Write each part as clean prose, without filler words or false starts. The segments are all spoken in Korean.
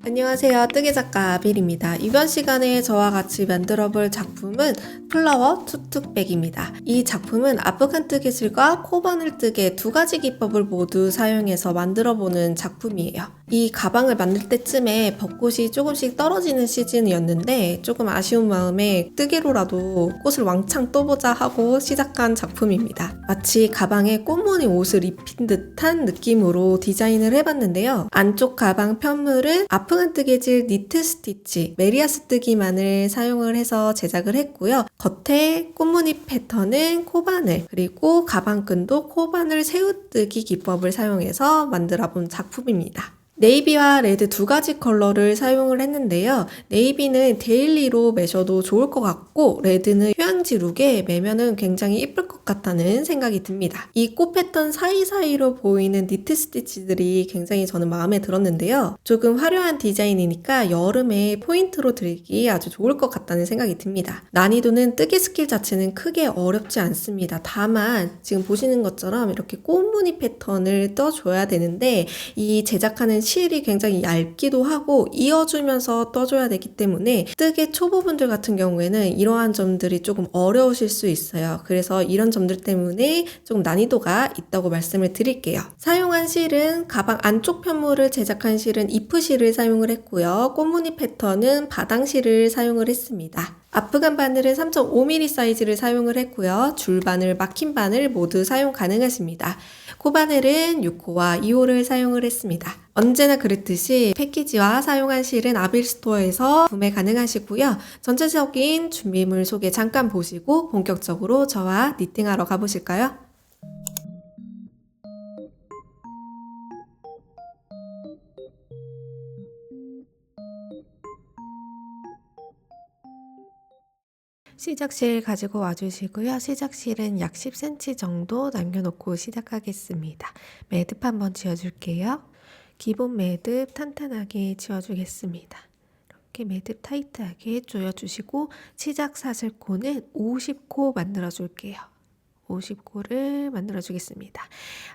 안녕하세요. 뜨개 작가 아빌입니다. 이번 시간에 저와 같이 만들어 볼 작품은 플라워 투툭백입니다. 이 작품은 아프간 뜨개질과 코바늘 뜨개 두 가지 기법을 모두 사용해서 만들어 보는 작품이에요. 이 가방을 만들 때쯤에 벚꽃이 조금씩 떨어지는 시즌이었는데 조금 아쉬운 마음에 뜨개로라도 꽃을 왕창 떠보자 하고 시작한 작품입니다. 마치 가방에 꽃무늬 옷을 입힌 듯한 느낌으로 디자인을 해봤는데요. 안쪽 가방 편물은 아프간 뜨개질 니트 스티치, 메리아스 뜨기만을 사용을 해서 제작을 했고요. 겉에 꽃무늬 패턴은 코바늘, 그리고 가방끈도 코바늘 새우뜨기 기법을 사용해서 만들어 본 작품입니다. 네이비와 레드 두 가지 컬러를 사용을 했는데요. 네이비는 데일리로 매셔도 좋을 것 같고 레드는 휴양지 룩에 매면은 굉장히 예쁠 것 같다는 생각이 듭니다. 이 꽃 패턴 사이사이로 보이는 니트 스티치들이 굉장히 저는 마음에 들었는데요. 조금 화려한 디자인이니까 여름에 포인트로 들기 아주 좋을 것 같다는 생각이 듭니다. 난이도는 뜨개 스킬 자체는 크게 어렵지 않습니다. 다만 지금 보시는 것처럼 이렇게 꽃무늬 패턴을 떠줘야 되는데 이 제작하는 실이 굉장히 얇기도 하고 이어주면서 떠줘야 되기 때문에 뜨개 초보분들 같은 경우에는 이러한 점들이 조금 어려우실 수 있어요. 그래서 이런 점들 때문에 조금 난이도가 있다고 말씀을 드릴게요. 사용한 실은 가방 안쪽 편물을 제작한 실은 이프 실을 사용을 했고요. 꽃무늬 패턴은 바당 실을 사용을 했습니다. 아프간 바늘은 3.5mm 사이즈를 사용을 했고요. 줄 바늘, 막힌 바늘 모두 사용 가능하십니다. 코바늘은 6호와 2호를 사용을 했습니다. 언제나 그랬듯이 패키지와 사용한 실은 아빌스토어에서 구매 가능하시고요. 전체적인 준비물 소개 잠깐 보시고 본격적으로 저와 니팅하러 가보실까요? 시작실 가지고 와주시고요. 시작실은 약 10cm 정도 남겨놓고 시작하겠습니다. 매듭 한번 지어줄게요. 기본 매듭 탄탄하게 지어주겠습니다. 이렇게 매듭 타이트하게 조여주시고 시작 사슬코는 50코 만들어줄게요. 50코를 만들어주겠습니다.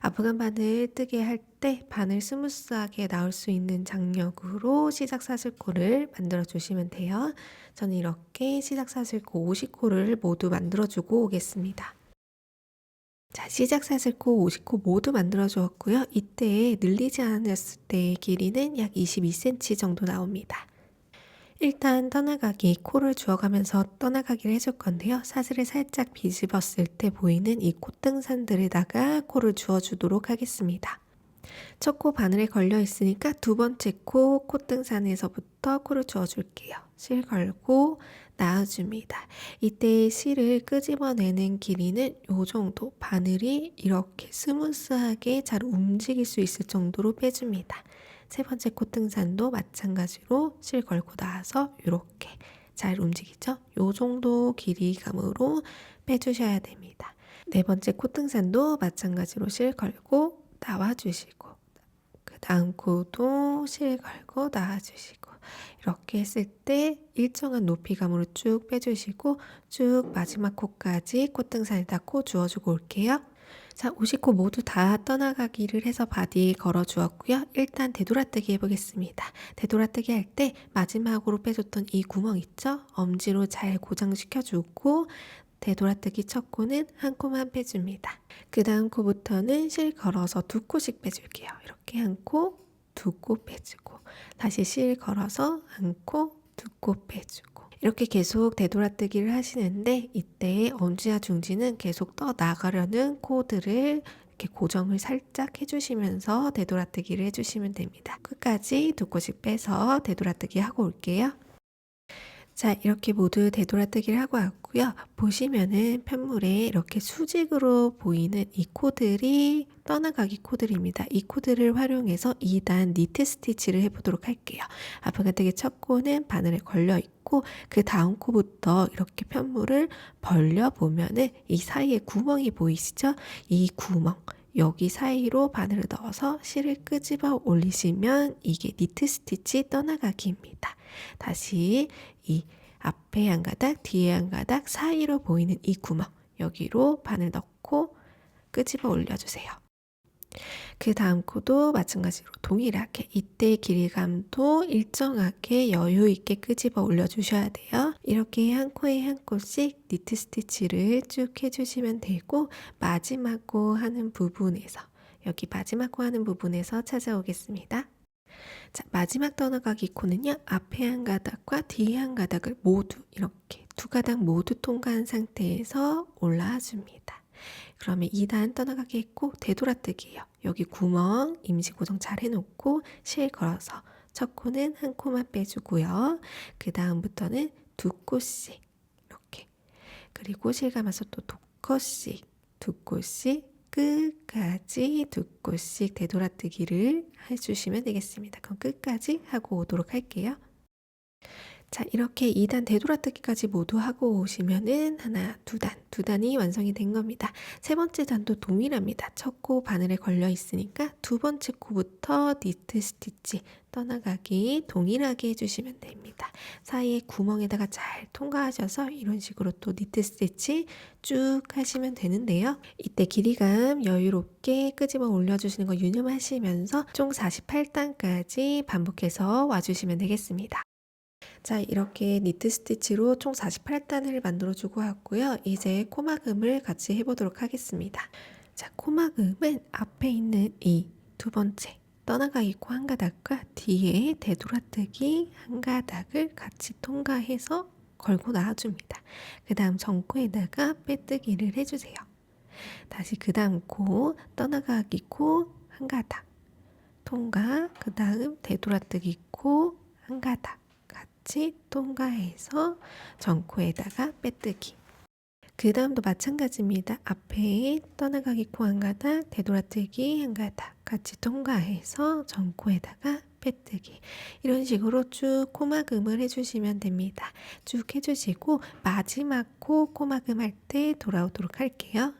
아프간 바늘 뜨게 할 때 바늘 스무스하게 나올 수 있는 장력으로 시작 사슬코를 만들어주시면 돼요. 저는 이렇게 시작 사슬코 50코를 모두 만들어주고 오겠습니다. 자, 시작 사슬코 50코 모두 만들어 주었고요. 이때 늘리지 않았을 때의 길이는 약 22cm 정도 나옵니다. 일단 떠나가기, 코를 주워가면서 떠나가기를 해줄 건데요. 사슬을 살짝 비집었을 때 보이는 이 콧등산들에다가 코를 주워주도록 하겠습니다. 첫 코 바늘에 걸려 있으니까 두 번째 코 콧등산에서부터 코를 주워줄게요. 실 걸고 놔줍니다. 이때 실을 끄집어내는 길이는 이 정도, 바늘이 이렇게 스무스하게 잘 움직일 수 있을 정도로 빼줍니다. 세 번째 콧등산도 마찬가지로 실 걸고 나와서 이렇게 잘 움직이죠? 이 정도 길이감으로 빼주셔야 됩니다. 네 번째 콧등산도 마찬가지로 실 걸고 나와주시고 그 다음 코도 실 걸고 나와주시고 이렇게 했을 때 일정한 높이감으로 쭉 빼주시고 쭉 마지막 코까지 콧등산에다 코 주워주고 올게요. 자, 50코 모두 다 떠나가기를 해서 바디에 걸어 주었고요. 일단 되돌아뜨기 해보겠습니다. 되돌아뜨기 할 때 마지막으로 빼줬던 이 구멍 있죠? 엄지로 잘 고정시켜주고 되돌아뜨기 첫 코는 한 코만 빼줍니다. 그 다음 코부터는 실 걸어서 두 코씩 빼줄게요. 이렇게 한 코, 두 코 빼주고 다시 실 걸어서 한 코, 두 코 빼주고 이렇게 계속 되돌아뜨기를 하시는데 이때 엄지와 중지는 계속 떠 나가려는 코드를 이렇게 고정을 살짝 해주시면서 되돌아뜨기를 해주시면 됩니다. 끝까지 두 코씩 빼서 되돌아뜨기 하고 올게요. 자, 이렇게 모두 되돌아뜨기를 하고 왔고요. 보시면은 편물에 이렇게 수직으로 보이는 이 코들이 떠나가기 코들입니다. 이 코들을 활용해서 2단 니트 스티치를 해보도록 할게요. 아프간 뜨개 첫 코는 바늘에 걸려 있고 그 다음 코부터 이렇게 편물을 벌려 보면은 이 사이에 구멍이 보이시죠? 이 구멍. 여기 사이로 바늘을 넣어서 실을 끄집어 올리시면 이게 니트 스티치 떠나가기입니다. 다시 이 앞에 한 가닥, 뒤에 한 가닥 사이로 보이는 이 구멍 여기로 바늘 넣고 끄집어 올려주세요. 그 다음 코도 마찬가지로 동일하게 이때 길이감도 일정하게 여유 있게 끄집어 올려주셔야 돼요. 이렇게 한 코에 한 코씩 니트 스티치를 쭉 해주시면 되고 마지막 코 하는 부분에서 여기 마지막 코 하는 부분에서 찾아오겠습니다. 자, 마지막 떠나가기 코는요. 앞에 한 가닥과 뒤에 한 가닥을 모두 이렇게 두 가닥 모두 통과한 상태에서 올라와 줍니다. 그러면 2단 떠나가기 했고 되돌아뜨기예요. 여기 구멍 임시 고정 잘 해놓고 실 걸어서 첫 코는 한 코만 빼주고요. 그 다음부터는 두 코씩 이렇게 그리고 실 감아서 또 두 코씩 두 코씩 끝까지 두 코씩 되돌아뜨기를 해주시면 되겠습니다. 그럼 끝까지 하고 오도록 할게요. 자, 이렇게 2단 되돌아뜨기까지 모두 하고 오시면은 하나, 두 단이 완성이 된 겁니다. 세 번째 단도 동일합니다. 첫 코 바늘에 걸려 있으니까 두 번째 코부터 니트 스티치 떠나가기 동일하게 해주시면 됩니다. 사이에 구멍에다가 잘 통과하셔서 이런 식으로 또 니트 스티치 쭉 하시면 되는데요. 이때 길이감 여유롭게 끄집어 올려주시는 거 유념하시면서 총 48단까지 반복해서 와주시면 되겠습니다. 자, 이렇게 니트 스티치로 총 48단을 만들어주고 왔고요. 이제 코막음을 같이 해보도록 하겠습니다. 자, 코막음은 앞에 있는 이 두 번째 떠나가기 코 한 가닥과 뒤에 되돌아뜨기 한 가닥을 같이 통과해서 걸고 나와줍니다. 그 다음 전코에다가 빼뜨기를 해주세요. 다시 그 다음 코 떠나가기 코 한 가닥 통과, 그 다음 되돌아뜨기 코 한 가닥 같이 통과해서 전코에다가 빼뜨기. 그 다음도 마찬가지입니다. 앞에 떠나가기 코 한 가닥, 되돌아뜨기 한 가닥 같이 통과해서 전코에다가 빼뜨기. 이런 식으로 쭉 코막음을 해주시면 됩니다. 쭉 해주시고 마지막 코 코막음 할 때 돌아오도록 할게요.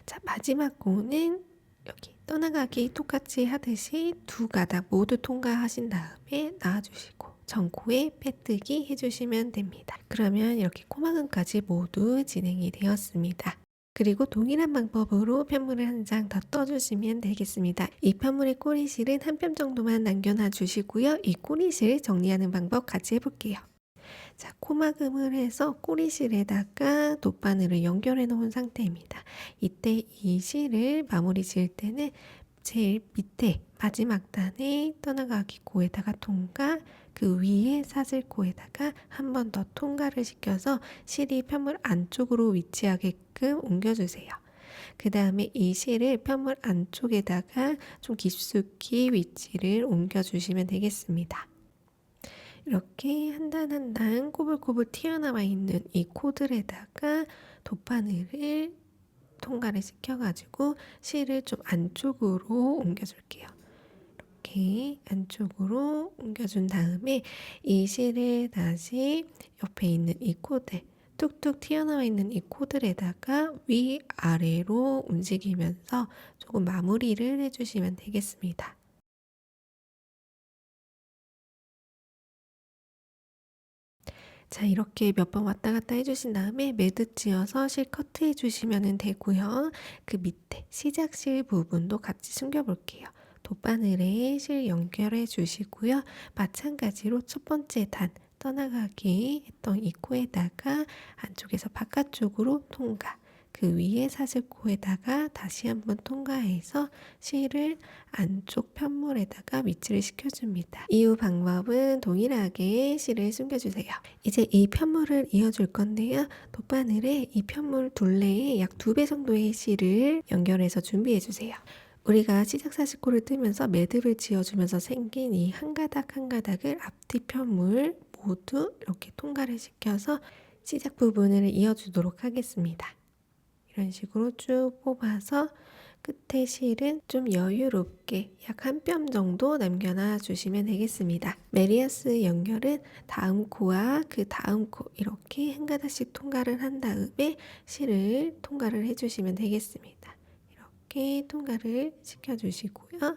자, 마지막 코는 여기 떠나가기 똑같이 하듯이 두 가닥 모두 통과하신 다음에 나와주시고 전코에 빼뜨기 해주시면 됩니다. 그러면 이렇게 코막음까지 모두 진행이 되었습니다. 그리고 동일한 방법으로 편물을 한 장 더 떠주시면 되겠습니다. 이 편물의 꼬리실은 한 뼘 정도만 남겨놔 주시고요. 이 꼬리실 정리하는 방법 같이 해볼게요. 자, 코막음을 해서 꼬리실에다가 돗바늘을 연결해 놓은 상태입니다. 이때 이 실을 마무리 지을 때는 제일 밑에 마지막 단에 떠나가기 코에다가 통과, 그 위에 사슬코에다가 한 번 더 통과를 시켜서 실이 편물 안쪽으로 위치하게끔 옮겨주세요. 그 다음에 이 실을 편물 안쪽에다가 좀 깊숙이 위치를 옮겨주시면 되겠습니다. 이렇게 한 단 한 단 꼬불꼬불 튀어나와 있는 이 코들에다가 돗바늘을 통과를 시켜가지고 실을 좀 안쪽으로 옮겨줄게요. 이렇게 안쪽으로 옮겨준 다음에 이 실을 다시 옆에 있는 이 코들 툭툭 튀어나와 있는 이 코들에다가 위아래로 움직이면서 조금 마무리를 해주시면 되겠습니다. 자, 이렇게 몇 번 왔다 갔다 해주신 다음에 매듭 지어서 실 커트 해주시면 되고요. 그 밑에 시작실 부분도 같이 숨겨볼게요. 돗바늘에 실 연결해 주시고요. 마찬가지로 첫 번째 단 떠나가기 했던 이 코에다가 안쪽에서 바깥쪽으로 통과. 그 위에 사슬코에다가 다시 한번 통과해서 실을 안쪽 편물에다가 위치를 시켜줍니다. 이후 방법은 동일하게 실을 숨겨주세요. 이제 이 편물을 이어줄 건데요. 돗바늘에 이 편물 둘레에 약 2배 정도의 실을 연결해서 준비해주세요. 우리가 시작 사슬코를 뜨면서 매듭을 지어주면서 생긴 이 한 가닥 한 가닥을 앞뒤 편물 모두 이렇게 통과를 시켜서 시작 부분을 이어주도록 하겠습니다. 이런 식으로 쭉 뽑아서 끝에 실은 좀 여유롭게 약 한 뼘 정도 남겨놔 주시면 되겠습니다. 메리아스 연결은 다음 코와 그 다음 코 이렇게 한 가닥씩 통과를 한 다음에 실을 통과를 해주시면 되겠습니다. 이렇게 통과를 시켜주시고요.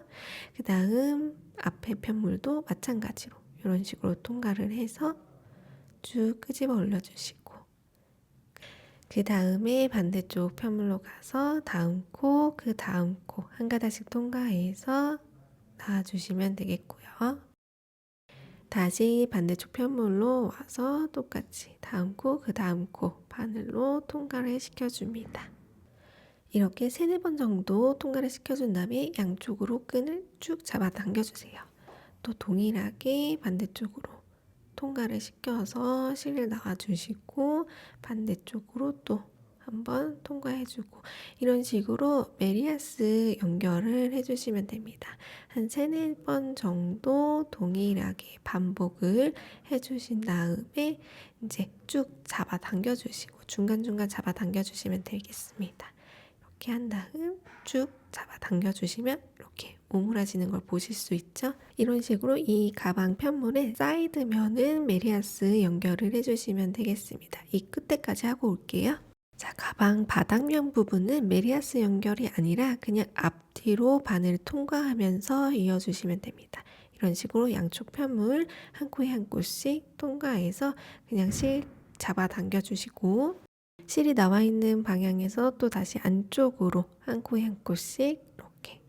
그 다음 앞에 편물도 마찬가지로 이런 식으로 통과를 해서 쭉 끄집어 올려주시고 그 다음에 반대쪽 편물로 가서 다음 코, 그 다음 코 한 가닥씩 통과해서 나와주시면 되겠고요. 다시 반대쪽 편물로 와서 똑같이 다음 코, 그 다음 코 바늘로 통과를 시켜줍니다. 이렇게 3-4번 정도 통과를 시켜준 다음에 양쪽으로 끈을 쭉 잡아 당겨주세요. 또 동일하게 반대쪽으로 통과를 시켜서 실을 나와주시고 반대쪽으로 또 한번 통과해주고 이런 식으로 메리아스 연결을 해주시면 됩니다. 한 3-4번 정도 동일하게 반복을 해주신 다음에 이제 쭉 잡아 당겨주시고 중간중간 잡아 당겨주시면 되겠습니다. 이렇게 한 다음 쭉 잡아 당겨주시면 이렇게 오므라지는 걸 보실 수 있죠? 이런 식으로 이 가방 편물의 사이드면은 메리아스 연결을 해주시면 되겠습니다. 이 끝에까지 하고 올게요. 자, 가방 바닥면 부분은 메리아스 연결이 아니라 그냥 앞뒤로 바늘을 통과하면서 이어주시면 됩니다. 이런 식으로 양쪽 편물 한 코에 한 코씩 통과해서 그냥 실 잡아 당겨주시고 실이 나와 있는 방향에서 또 다시 안쪽으로 한 코에 한 코씩 이렇게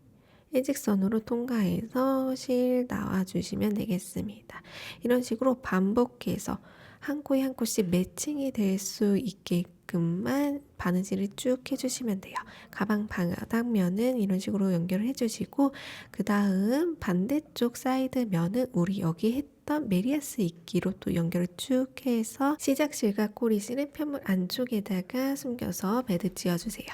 일직선으로 통과해서 실 나와주시면 되겠습니다. 이런 식으로 반복해서 한 코에 한 코씩 매칭이 될 수 있게끔만 바느질을 쭉 해주시면 돼요. 가방 바닥면은 이런 식으로 연결을 해주시고 그 다음 반대쪽 사이드 면은 우리 여기 했던 메리아스 이끼로 또 연결을 쭉 해서 시작실과 꼬리실은 편물 안쪽에다가 숨겨서 매듭 지어주세요.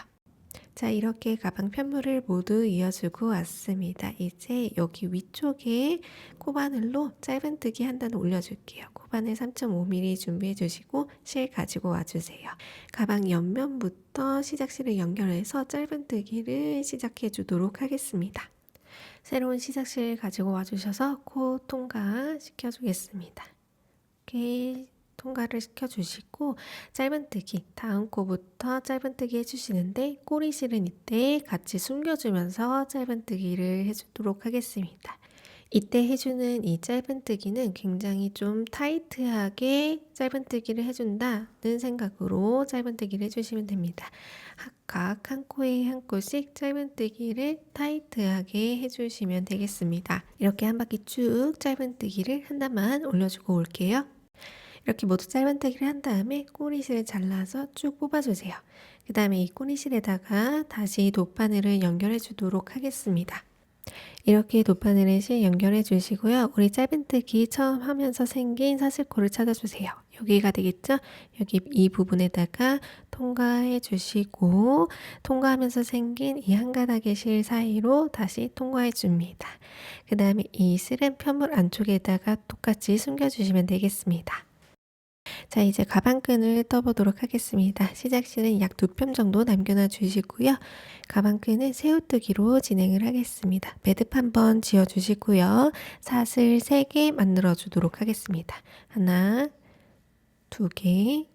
자, 이렇게 가방 편물을 모두 이어주고 왔습니다. 이제 여기 위쪽에 코바늘로 짧은뜨기 한 단 올려줄게요. 코바늘 3.5mm 준비해 주시고 실 가지고 와주세요. 가방 옆면부터 시작실을 연결해서 짧은뜨기를 시작해 주도록 하겠습니다. 새로운 시작실 가지고 와주셔서 코 통과 시켜주겠습니다. 이렇게 통과를 시켜주시고 짧은뜨기 다음 코부터 짧은뜨기 해주시는데 꼬리실은 이때 같이 숨겨주면서 짧은뜨기를 해주도록 하겠습니다. 이때 해주는 이 짧은뜨기는 굉장히 좀 타이트하게 짧은뜨기를 해준다는 생각으로 짧은뜨기를 해주시면 됩니다. 각 한 코에 한 코씩 짧은뜨기를 타이트하게 해주시면 되겠습니다. 이렇게 한 바퀴 쭉 짧은뜨기를 한 단만 올려주고 올게요. 이렇게 모두 짧은뜨기를 한 다음에 꼬리실을 잘라서 쭉 뽑아주세요. 그 다음에 이 꼬리실에다가 다시 돗바늘을 연결해 주도록 하겠습니다. 이렇게 돗바늘에 실 연결해 주시고요. 우리 짧은뜨기 처음 하면서 생긴 사슬코를 찾아주세요. 여기가 되겠죠? 여기 이 부분에다가 통과해 주시고 통과하면서 생긴 이 한 가닥의 실 사이로 다시 통과해 줍니다. 그 다음에 이 실은 편물 안쪽에다가 똑같이 숨겨주시면 되겠습니다. 자, 이제 가방끈을 떠보도록 하겠습니다. 시작실은 약 2뼘 정도 남겨놔 주시고요. 가방끈은 새우뜨기로 진행을 하겠습니다. 매듭 한번 지어 주시고요. 사슬 3개 만들어 주도록 하겠습니다. 하나, 2개,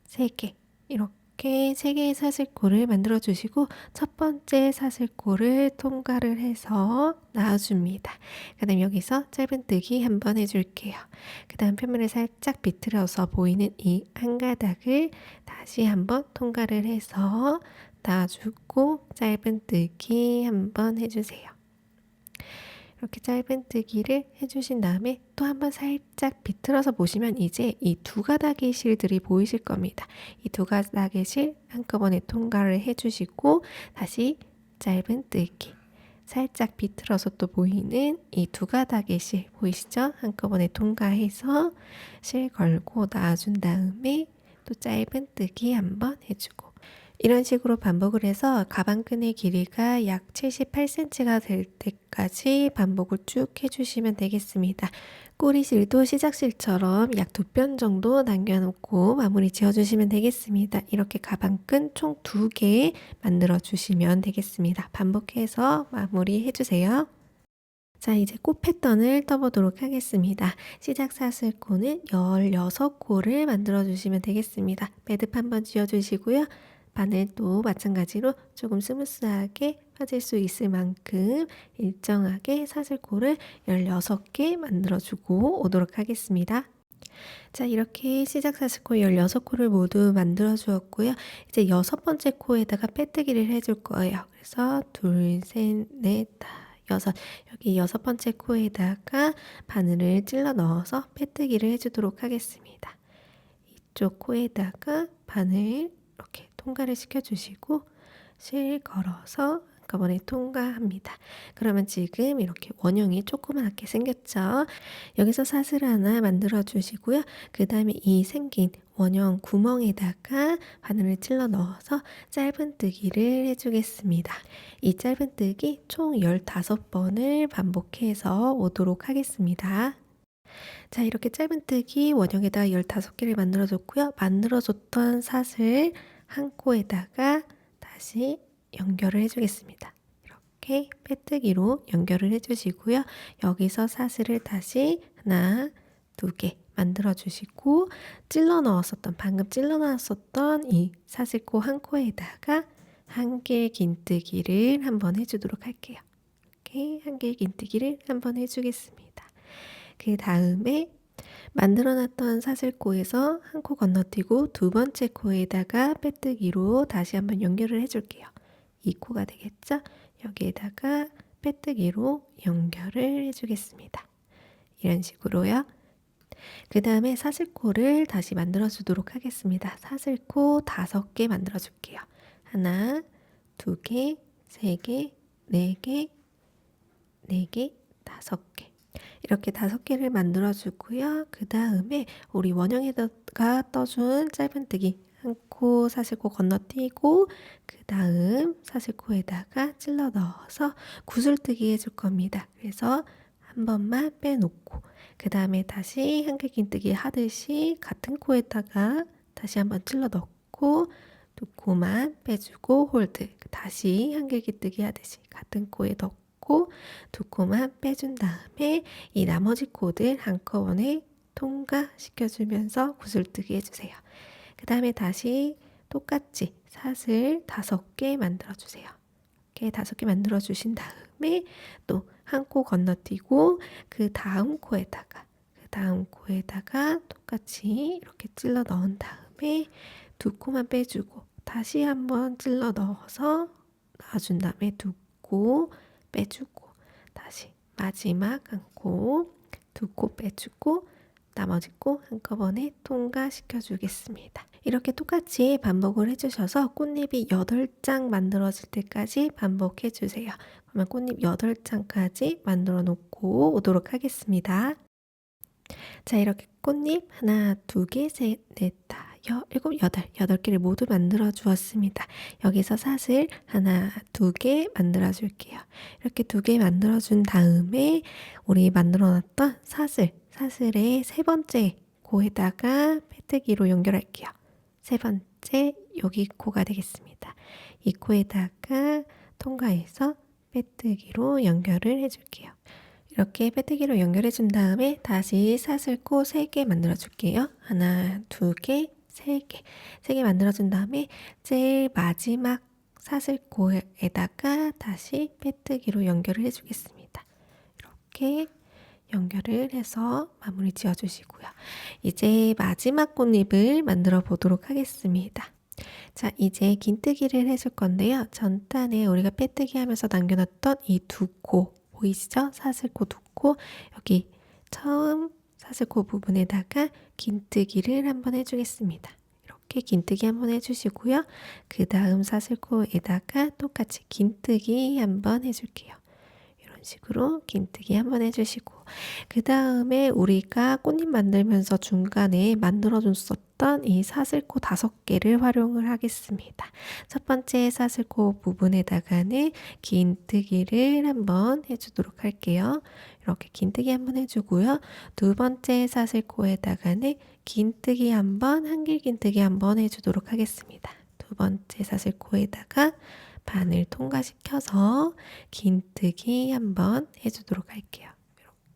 3개 이렇게 3개의 사슬코를 만들어 주시고 첫 번째 사슬코를 통과를 해서 놔줍니다. 그 다음 여기서 짧은뜨기 한번 해줄게요. 그 다음 편물을 살짝 비틀어서 보이는 이 한 가닥을 다시 한번 통과를 해서 놔주고 짧은뜨기 한번 해주세요. 이렇게 짧은뜨기를 해주신 다음에 또 한번 살짝 비틀어서 보시면 이제 이 2가닥의 실들이 보이실 겁니다. 이 2가닥의 실 한꺼번에 통과를 해주시고 다시 짧은뜨기 살짝 비틀어서 또 보이는 이 2가닥의 실 보이시죠? 한꺼번에 통과해서 실 걸고 놔준 다음에 또 짧은뜨기 한번 해주고 이런 식으로 반복을 해서 가방끈의 길이가 약 78cm가 될 때까지 반복을 쭉 해주시면 되겠습니다. 꼬리실도 시작실처럼 약 2뼘 정도 남겨놓고 마무리 지어주시면 되겠습니다. 이렇게 가방끈 총 2개 만들어 주시면 되겠습니다. 반복해서 마무리 해주세요. 자, 이제 꽃 패턴을 떠보도록 하겠습니다. 시작 사슬코는 16코를 만들어 주시면 되겠습니다. 매듭 한번 지어주시고요. 바늘도 마찬가지로 조금 스무스하게 빠질 수 있을 만큼 일정하게 사슬코를 16개 만들어주고 오도록 하겠습니다. 자, 이렇게 시작 사슬코 16코를 모두 만들어 주었고요. 이제 6번째 코에다가 빼뜨기를 해줄 거예요. 그래서 둘, 셋, 넷, 다, 여섯. 여기 6번째 코에다가 바늘을 찔러 넣어서 빼뜨기를 해주도록 하겠습니다. 이쪽 코에다가 바늘 이렇게 통과를 시켜주시고 실 걸어서 한꺼번에 통과합니다. 그러면 지금 이렇게 원형이 조그맣게 생겼죠. 여기서 사슬 하나 만들어 주시고요. 그 다음에 이 생긴 원형 구멍에다가 바늘을 찔러 넣어서 짧은뜨기를 해주겠습니다. 이 짧은뜨기 총 15번을 반복해서 오도록 하겠습니다. 자, 이렇게 짧은뜨기 원형에다가 15개를 만들어 줬고요. 만들어 줬던 사슬 한 코에다가 다시 연결을 해주겠습니다. 이렇게 빼뜨기로 연결을 해주시고요. 여기서 사슬을 다시 하나, 두 개 만들어 주시고 방금 찔러 넣었었던 이 사슬코 한 코에다가 한길 긴뜨기를 한번 해주도록 할게요. 이렇게 한길 긴뜨기를 한번 해주겠습니다. 그 다음에 만들어놨던 사슬코에서 한 코 건너뛰고 두 번째 코에다가 빼뜨기로 다시 한번 연결을 해줄게요. 이 코가 되겠죠? 여기에다가 빼뜨기로 연결을 해주겠습니다. 이런 식으로요. 그 다음에 사슬코를 다시 만들어 주도록 하겠습니다. 사슬코 5개 만들어 줄게요. 하나, 2개, 3개, 4개, 4개, 5개. 이렇게 5개를 만들어 주고요. 그 다음에 우리 원형에다가 떠준 짧은뜨기 한 코 사슬코 건너뛰고 그 다음 사슬코에다가 찔러 넣어서 구슬뜨기 해줄 겁니다. 그래서 한 번만 빼놓고 그 다음에 다시 한길긴뜨기 하듯이 같은 코에다가 다시 한번 찔러 넣고 두 코만 빼주고 홀드, 다시 한길긴뜨기 하듯이 같은 코에 넣고 두 코만 빼준 다음에 이 나머지 코들 한꺼번에 통과시켜주면서 구슬뜨기 해주세요. 그 다음에 다시 똑같이 사슬 5개 만들어주세요. 이렇게 5개 만들어주신 다음에 또 한 코 건너뛰고 그 다음 코에다가 똑같이 이렇게 찔러 넣은 다음에 두 코만 빼주고 다시 한번 찔러 넣어서 놔준 다음에 두 코 빼주고 다시 마지막 한 코, 두 코 빼주고 나머지 코 한꺼번에 통과시켜 주겠습니다. 이렇게 똑같이 반복을 해주셔서 꽃잎이 8장 만들어질 때까지 반복해 주세요. 그러면 꽃잎 8장까지 만들어 놓고 오도록 하겠습니다. 자, 이렇게 꽃잎 하나, 두 개, 셋, 넷, 다, 일곱, 여덟 개를 모두 만들어 주었습니다. 여기서 사슬 하나, 두 개 만들어 줄게요. 이렇게 2개 만들어 준 다음에 우리 만들어 놨던 사슬의 3번째 코에다가 빼뜨기로 연결할게요. 3번째 여기 코가 되겠습니다. 이 코에다가 통과해서 빼뜨기로 연결을 해줄게요. 이렇게 빼뜨기로 연결해 준 다음에 다시 사슬코 3개 만들어 줄게요. 하나, 2개, 3개. 3개 만들어 준 다음에 제일 마지막 사슬코에다가 다시 빼뜨기로 연결을 해 주겠습니다. 이렇게 연결을 해서 마무리 지어 주시고요. 이제 마지막 꽃잎을 만들어 보도록 하겠습니다. 자, 이제 긴뜨기를 해줄 건데요. 전단에 우리가 빼뜨기 하면서 남겨놨던 이 2코 보이시죠? 사슬코 2코, 여기 처음 사슬코 부분에다가 긴뜨기를 한번 해주겠습니다. 이렇게 긴뜨기 한번 해주시고요. 그 다음 사슬코에다가 똑같이 긴뜨기 한번 해줄게요. 이런 식으로 긴뜨기 한번 해주시고 그 다음에 우리가 꽃잎 만들면서 중간에 만들어줬었던 이 사슬코 5개를 활용을 하겠습니다. 첫 번째 사슬코 부분에다가는 긴뜨기를 한번 해주도록 할게요. 이렇게 긴뜨기 한번 해주고요. 두 번째 사슬코에다가는 긴뜨기 한번, 한길 긴뜨기 한번 해주도록 하겠습니다. 두 번째 사슬코에다가 바늘 통과시켜서 긴뜨기 한번 해주도록 할게요.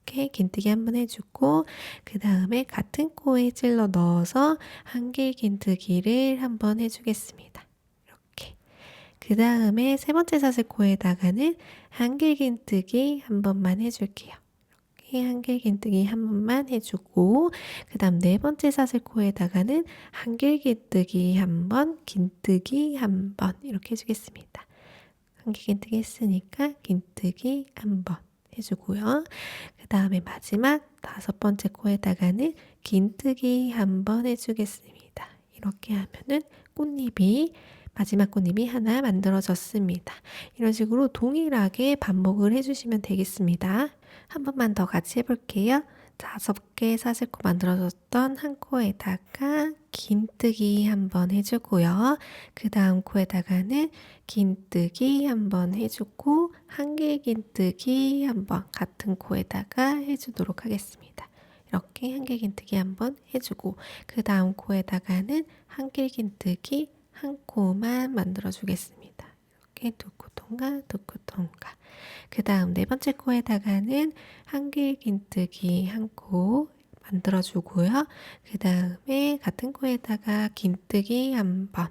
이렇게 긴뜨기 한번 해주고 그 다음에 같은 코에 찔러 넣어서 한길 긴뜨기를 한번 해주겠습니다. 이렇게 그 다음에 세 번째 사슬코에다가는 한길 긴뜨기 한 번만 해줄게요. 이렇게 한길긴뜨기 한 번만 해주고 그 다음 네 번째 사슬코에다가는 한길긴뜨기 한 번, 긴뜨기 한 번 이렇게 해주겠습니다. 한길긴뜨기 했으니까 긴뜨기 한 번 해주고요. 그 다음에 마지막 다섯 번째 코에다가는 긴뜨기 한 번 해주겠습니다. 이렇게 하면은 꽃잎이 마지막 꽃잎이 하나 만들어졌습니다. 이런 식으로 동일하게 반복을 해주시면 되겠습니다. 한 번만 더 같이 해볼게요. 5개 사슬코 만들어졌던 한 코에다가 긴뜨기 한번 해주고요. 그 다음 코에다가는 긴뜨기 한번 해주고 한길긴뜨기 한번 같은 코에다가 해주도록 하겠습니다. 이렇게 한길긴뜨기 한번 해주고 그 다음 코에다가는 한길긴뜨기 한 코만 만들어 주겠습니다. 이렇게 두 코 통과, 두 코 통과. 그 다음 네 번째 코에다가는 한길긴뜨기 한 코 만들어 주고요. 그 다음에 같은 코에다가 긴뜨기 한 번.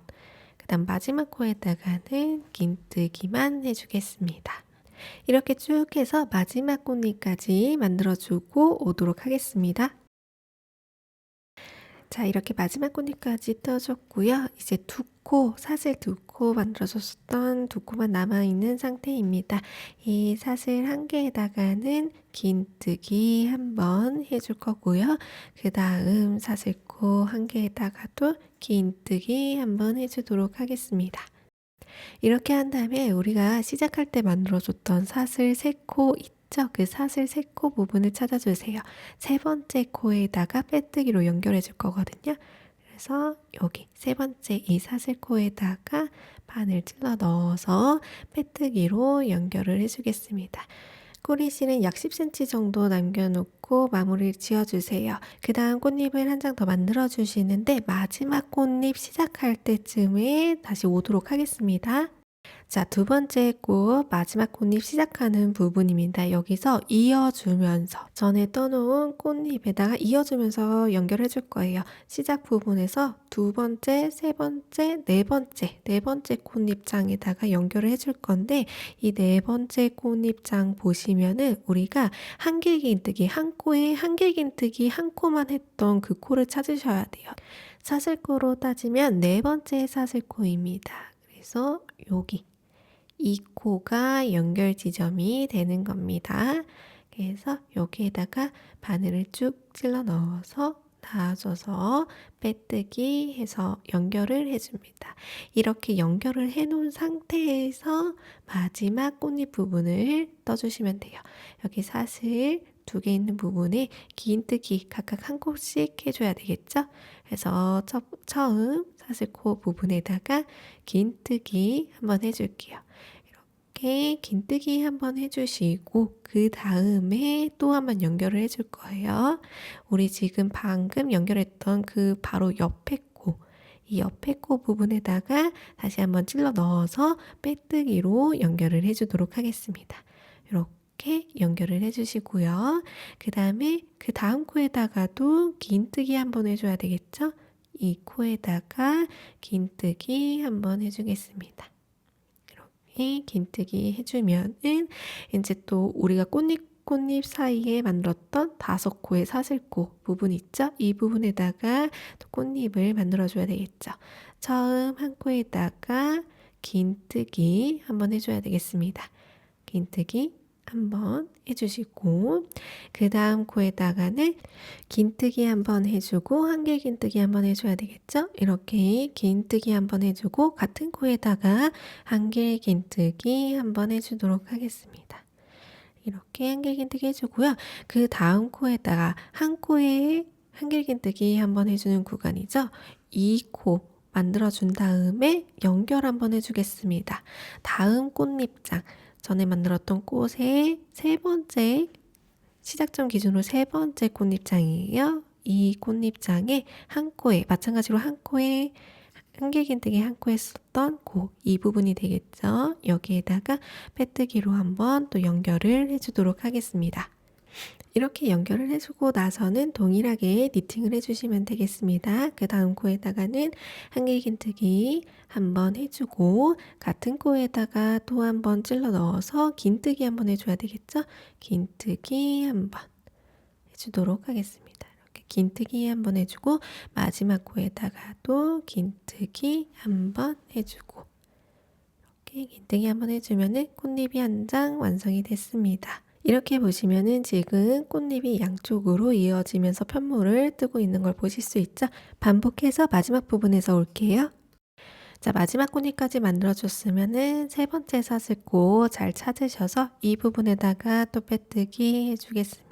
그 다음 마지막 코에다가는 긴뜨기만 해주겠습니다. 이렇게 쭉 해서 마지막 꽃잎까지 만들어주고 오도록 하겠습니다. 자, 이렇게 마지막 꽃잎까지 떠줬고요. 이제 사슬 두 코 만들어줬던 두 코만 남아있는 상태입니다. 이 사슬 한 개에다가는 긴뜨기 한번 해줄 거고요. 그 다음 사슬코 한 개에다가도 긴뜨기 한번 해주도록 하겠습니다. 이렇게 한 다음에 우리가 시작할 때 만들어줬던 사슬 3코 있죠? 그 사슬 3코 부분을 찾아주세요. 세 번째 코에다가 빼뜨기로 연결해 줄 거거든요. 그래서 여기 세 번째 이 사슬코에다가 바늘 찔러 넣어서 빼뜨기로 연결을 해주겠습니다. 꼬리실은 약 10cm 정도 남겨놓고 마무리를 지어주세요. 그 다음 꽃잎을 한 장 더 만들어 주시는데 마지막 꽃잎 시작할 때쯤에 다시 오도록 하겠습니다. 자, 두 번째 꽃 마지막 꽃잎 시작하는 부분입니다. 여기서 이어주면서 전에 떠놓은 꽃잎에다가 이어주면서 연결해 줄 거예요. 시작 부분에서 두 번째, 세 번째, 네 번째 꽃잎장에다가 연결을 해줄 건데 이 네 번째 꽃잎장 보시면은 우리가 한길긴뜨기 한 코에 한길긴뜨기 한 코만 했던 그 코를 찾으셔야 돼요. 사슬코로 따지면 네 번째 사슬코입니다. 그래서 여기 이 코가 연결 지점이 되는 겁니다. 그래서 여기에다가 바늘을 쭉 찔러 넣어서 놔줘서 빼뜨기 해서 연결을 해줍니다. 이렇게 연결을 해놓은 상태에서 마지막 꽃잎 부분을 떠주시면 돼요. 여기 사슬 2개 있는 부분에 긴뜨기 각각 한 코씩 해줘야 되겠죠? 그래서 처음 사슬코 부분에다가 긴뜨기 한번 해줄게요. 이렇게 긴뜨기 한번 해주시고 그 다음에 또 한번 연결을 해줄 거예요. 우리 지금 방금 연결했던 그 바로 옆에 코, 이 옆에 코 부분에다가 다시 한번 찔러 넣어서 빼뜨기로 연결을 해주도록 하겠습니다. 이렇게 연결을 해주시고요. 그 다음에 그 다음 코에다가도 긴뜨기 한번 해줘야 되겠죠? 이 코에다가 긴뜨기 한번 해주겠습니다. 이렇게 긴뜨기 해주면은 이제 또 우리가 꽃잎 사이에 만들었던 5코의 사슬코 부분 있죠? 이 부분에다가 또 꽃잎을 만들어줘야 되겠죠? 처음 한 코에다가 긴뜨기 한번 해줘야 되겠습니다. 긴뜨기 한번 해주시고 그 다음 코에다가는 긴뜨기 한번 해주고 한길긴뜨기 한번 해줘야 되겠죠? 이렇게 긴뜨기 한번 해주고 같은 코에다가 한길긴뜨기 한번 해주도록 하겠습니다. 이렇게 한길긴뜨기 해주고요. 그 다음 코에다가 한 코에 한길긴뜨기 한번 해주는 구간이죠. 이 코 만들어준 다음에 연결 한번 해주겠습니다. 다음 꽃잎장 전에 만들었던 꽃의 세 번째 시작점 기준으로 세 번째 꽃잎장이에요. 이 꽃잎장에 한 코에 마찬가지로 한 코에 한길긴뜨기 한 코 했었던 이 부분이 되겠죠. 여기에다가 빼뜨기로 한번 또 연결을 해주도록 하겠습니다. 이렇게 연결을 해주고 나서는 동일하게 니팅을 해주시면 되겠습니다. 그 다음 코에다가는 한길긴뜨기 한번 해주고 같은 코에다가 또 한번 찔러 넣어서 긴뜨기 한번 해줘야 되겠죠? 긴뜨기 한번 해주도록 하겠습니다. 이렇게 긴뜨기 한번 해주고 마지막 코에다가도 긴뜨기 한번 해주고 이렇게 긴뜨기 한번 해주면은 꽃잎이 한 장 완성이 됐습니다. 이렇게 보시면은 지금 꽃잎이 양쪽으로 이어지면서 편물을 뜨고 있는 걸 보실 수 있죠? 반복해서 마지막 부분에서 올게요. 자, 마지막 꽃잎까지 만들어줬으면은 세 번째 사슬코 잘 찾으셔서 이 부분에다가 또 빼뜨기 해주겠습니다.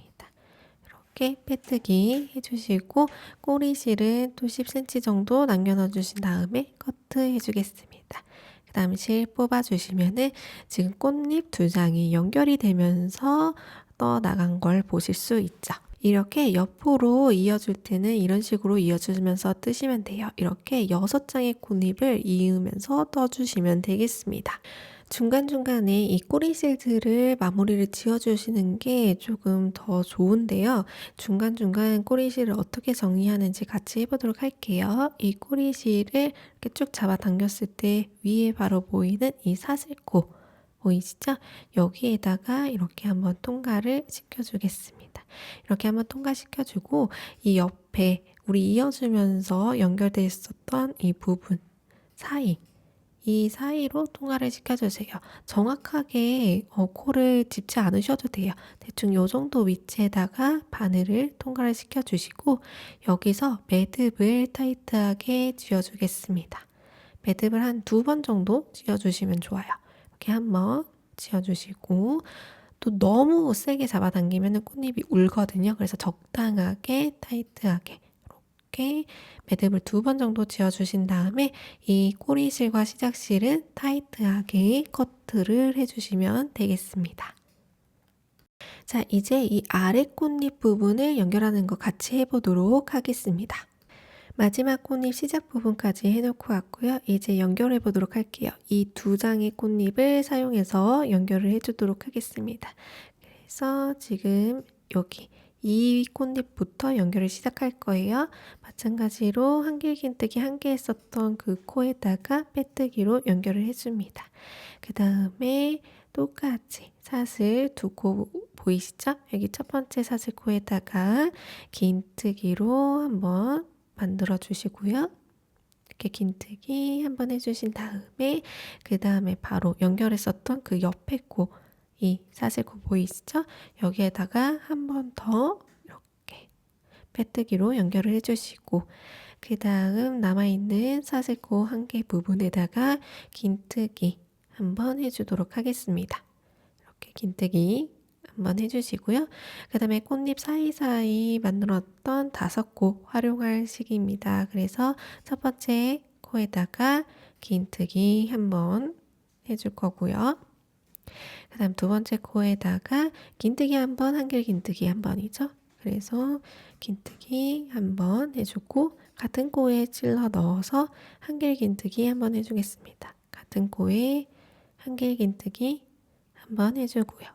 이렇게 빼뜨기 해주시고 꼬리실은 또 10cm 정도 남겨 주신 다음에 커트 해주겠습니다. 그 다음 실 뽑아주시면은 지금 꽃잎 두 장이 연결이 되면서 떠나간 걸 보실 수 있죠. 이렇게 옆으로 이어줄 때는 이런 식으로 이어주면서 뜨시면 돼요. 이렇게 6장의 꽃잎을 이으면서 떠주시면 되겠습니다. 중간중간에 이 꼬리실들을 마무리를 지어주시는 게 조금 더 좋은데요. 중간중간 꼬리실을 어떻게 정리하는지 같이 해보도록 할게요. 이 꼬리실을 이렇게 쭉 잡아 당겼을 때 위에 바로 보이는 이 사슬코 보이시죠? 여기에다가 이렇게 한번 통과를 시켜주겠습니다. 이렇게 한번 통과시켜주고 이 옆에 우리 이어주면서 연결되어 있었던 이 부분 사이 이 사이로 통과를 시켜주세요. 정확하게 코를 짚지 않으셔도 돼요. 대충 이 정도 위치에다가 바늘을 통과를 시켜주시고 여기서 매듭을 타이트하게 쥐어주겠습니다. 매듭을 한 2번 정도 쥐어주시면 좋아요. 이렇게 한번 쥐어주시고 또 너무 세게 잡아당기면 꽃잎이 울거든요. 그래서 적당하게 타이트하게 이렇게 매듭을 2번 정도 지어주신 다음에 이 꼬리실과 시작실은 타이트하게 커트를 해주시면 되겠습니다. 자, 이제 이 아래 꽃잎 부분을 연결하는 거 같이 해보도록 하겠습니다. 마지막 꽃잎 시작 부분까지 해놓고 왔고요. 이제 연결해 보도록 할게요. 이 2장의 꽃잎을 사용해서 연결을 해주도록 하겠습니다. 그래서 지금 여기 이 꽃잎부터 연결을 시작할 거예요. 마찬가지로 한길긴뜨기 한 개 했었던 그 코에다가 빼뜨기로 연결을 해줍니다. 그 다음에 똑같이 사슬 2코 보이시죠? 여기 첫 번째 사슬 코에다가 긴뜨기로 한번 만들어 주시고요. 이렇게 긴뜨기 한번 해주신 다음에 그 다음에 바로 연결했었던 그 옆에 코 이 사슬코 보이시죠? 여기에다가 한 번 더 이렇게 빼뜨기로 연결을 해주시고 그 다음 남아있는 사슬코 한 개 부분에다가 긴뜨기 한번 해주도록 하겠습니다. 이렇게 긴뜨기 한번 해주시고요. 그 다음에 꽃잎 사이사이 만들었던 5코 활용할 시기입니다. 그래서 첫 번째 코에다가 긴뜨기 한번 해줄 거고요. 그 다음 두 번째 코에다가 긴뜨기 한번, 한길 긴뜨기 한 번이죠. 그래서 긴뜨기 한번 해주고 같은 코에 찔러 넣어서 한길 긴뜨기 한번 해주겠습니다. 같은 코에 한길 긴뜨기 한번 해주고요.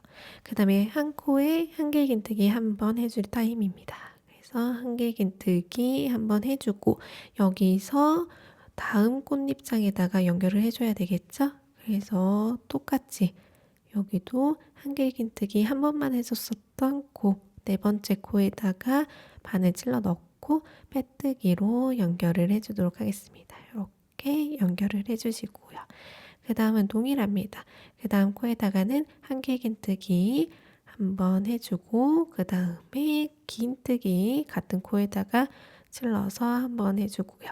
그 다음에 한 코에 한길 긴뜨기 한번 해줄 타임입니다. 그래서 한길 긴뜨기 한번 해주고 여기서 다음 꽃잎장에다가 연결을 해줘야 되겠죠? 그래서 똑같이 여기도 한길 긴뜨기 한 번만 해줬었던 코, 네 번째 코에다가 바늘 찔러 넣고 빼뜨기로 연결을 해주도록 하겠습니다. 이렇게 연결을 해주시고요. 그 다음은 동일합니다. 그 다음 코에다가는 한길 긴뜨기 한번 해주고 그 다음에 긴뜨기 같은 코에다가 찔러서 한번 해주고요.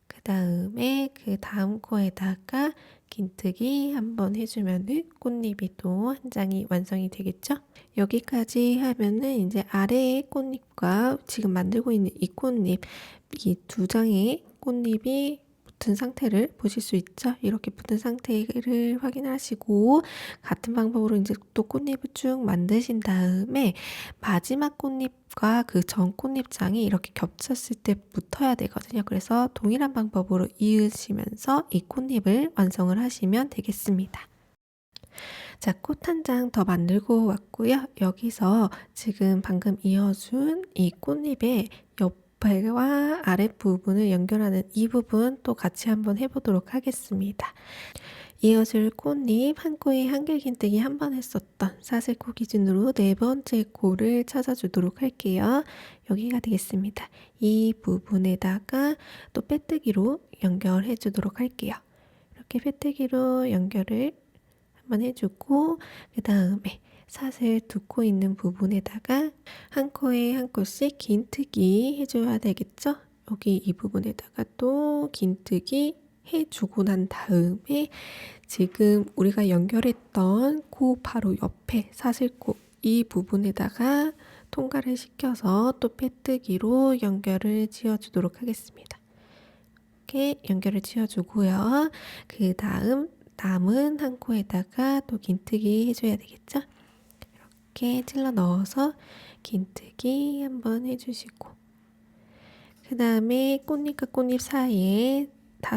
그 다음에 그 다음 코에다가 긴뜨기 한번 해주면 꽃잎이 또 한 장이 완성이 되겠죠? 여기까지 하면은 이제 아래의 꽃잎과 지금 만들고 있는 이 꽃잎, 이 2장의 꽃잎이 붙은 상태를 보실 수 있죠? 이렇게 붙은 상태를 확인하시고 같은 방법으로 이제 또 꽃잎을 쭉 만드신 다음에 마지막 꽃잎과 그 전 꽃잎장이 이렇게 겹쳤을 때 붙어야 되거든요. 그래서 동일한 방법으로 이으시면서 이 꽃잎을 완성을 하시면 되겠습니다. 자, 꽃 한 장 더 만들고 왔고요. 여기서 지금 방금 이어준 이 꽃잎의 옆에와 아랫부분을 연결하는 이 부분 또 같이 한번 해보도록 하겠습니다. 이어줄 꽃잎 한 코에 한길긴뜨기 한 번 했었던 사슬코 기준으로 네 번째 코를 찾아주도록 할게요. 여기가 되겠습니다. 이 부분에다가 또 빼뜨기로 연결해 주도록 할게요. 이렇게 빼뜨기로 연결을 한번 해주고 그 다음에 사슬 두 코 있는 부분에다가 한 코에 한 코씩 긴뜨기 해줘야 되겠죠? 여기 이 부분에다가 또 긴뜨기 해주고 난 다음에 지금 우리가 연결했던 코 바로 옆에 사슬코 이 부분에다가 통과를 시켜서 또 빼뜨기로 연결을 지어주도록 하겠습니다. 이렇게 연결을 지어주고요. 그 다음 남은 한 코에다가 또 긴뜨기 해줘야 되겠죠? 이렇게 찔러 넣어서 긴뜨기 한번 해주시고 그 다음에 꽃잎과 꽃잎 사이에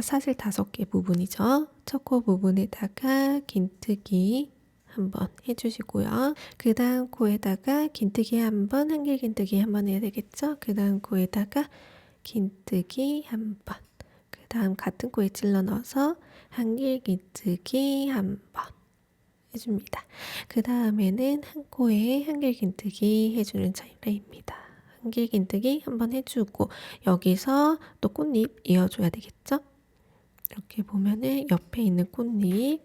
사슬 5개 부분이죠. 첫 코 부분에다가 긴뜨기 한번 해주시고요. 그 다음 코에다가 긴뜨기 한번, 한길긴뜨기 한번 해야 되겠죠? 그 다음 코에다가 긴뜨기 한번, 그 다음 같은 코에 찔러 넣어서 한길긴뜨기 한번 해줍니다. 그 다음에는 한 코에 한길긴뜨기 해주는 차례입니다. 한길긴뜨기 한번 해주고 여기서 또 꽃잎 이어줘야 되겠죠? 이렇게 보면은 옆에 있는 꽃잎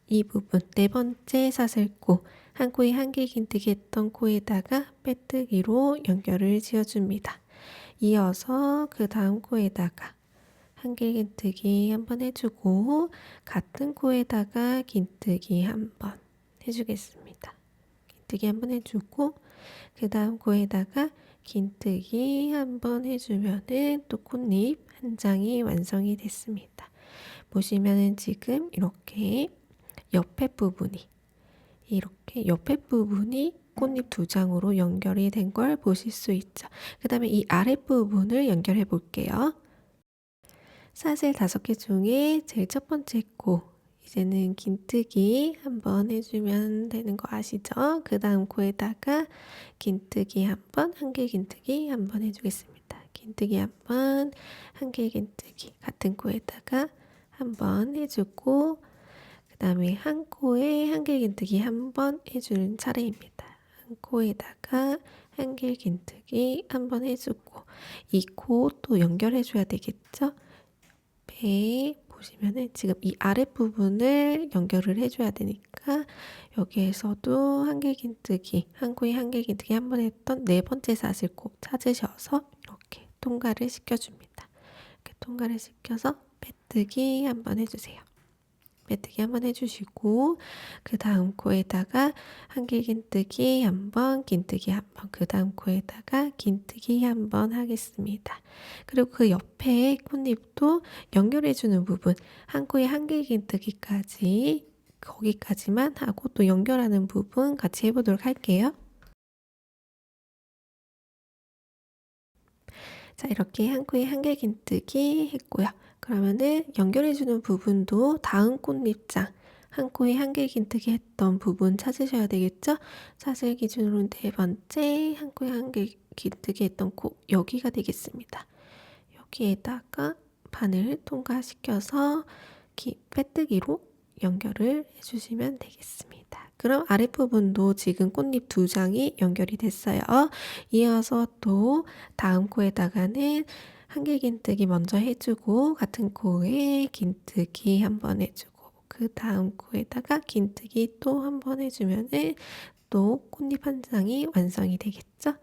이 부분 네 번째 사슬코 한 코에 한길긴뜨기 했던 코에다가 빼뜨기로 연결을 지어줍니다. 이어서 그 다음 코에다가 한길긴뜨기 한번 해주고 같은 코에다가 긴뜨기 한번 해주겠습니다. 긴뜨기 한번 해주고 그 다음 코에다가 긴뜨기 한번 해주면은 또 꽃잎 한 장이 완성이 됐습니다. 보시면은 지금 이렇게 옆에 부분이 꽃잎 2장으로 연결이 된 걸 보실 수 있죠. 그 다음에 이 아랫부분을 연결해 볼게요. 사슬 5개 중에 제일 첫 번째 코 이제는 긴뜨기 한번 해주면 되는 거 아시죠? 그 다음 코에다가 긴뜨기 한번, 한길긴뜨기 한번 해주겠습니다. 긴뜨기 한번, 한길긴뜨기 같은 코에다가 한번 해주고 그 다음에 한 코에 한길긴뜨기 한번 해주는 차례입니다. 한 코에다가 한길긴뜨기 한번 해주고 이 코 또 연결해줘야 되겠죠? 옆에 보시면은 지금 이 아랫부분을 연결을 해줘야 되니까 여기에서도 한길긴뜨기 한 코에 한길긴뜨기 한번 했던 네 번째 사슬 꼭 찾으셔서 이렇게 통과를 시켜줍니다. 이렇게 통과를 시켜서 빼뜨기 한번 해주세요. 빼뜨기 한번 해주시고 그 다음 코에다가 한길긴뜨기 한번, 긴뜨기 한번, 그 다음 코에다가 긴뜨기 한번 하겠습니다. 그리고 그 옆에 꽃잎도 연결해주는 부분 한 코에 한길긴뜨기까지 거기까지만 하고 또 연결하는 부분 같이 해보도록 할게요. 자, 이렇게 한 코에 한길긴뜨기 했고요. 그러면은 연결해주는 부분도 다음 꽃잎장 한 코에 한길긴뜨기 했던 부분 찾으셔야 되겠죠? 사슬 기준으로 네 번째 한 코에 한길긴뜨기 했던 코 여기가 되겠습니다. 여기에다가 바늘 통과시켜서 빼뜨기로 연결을 해주시면 되겠습니다. 그럼 아랫부분도 지금 꽃잎 2장이 연결이 됐어요. 이어서 또 다음 코에다가는 한길긴뜨기 먼저 해주고 같은 코에 긴뜨기 한번 해주고 그 다음 코에다가 긴뜨기 또 한번 해주면은 또 꽃잎 한 장이 완성이 되겠죠?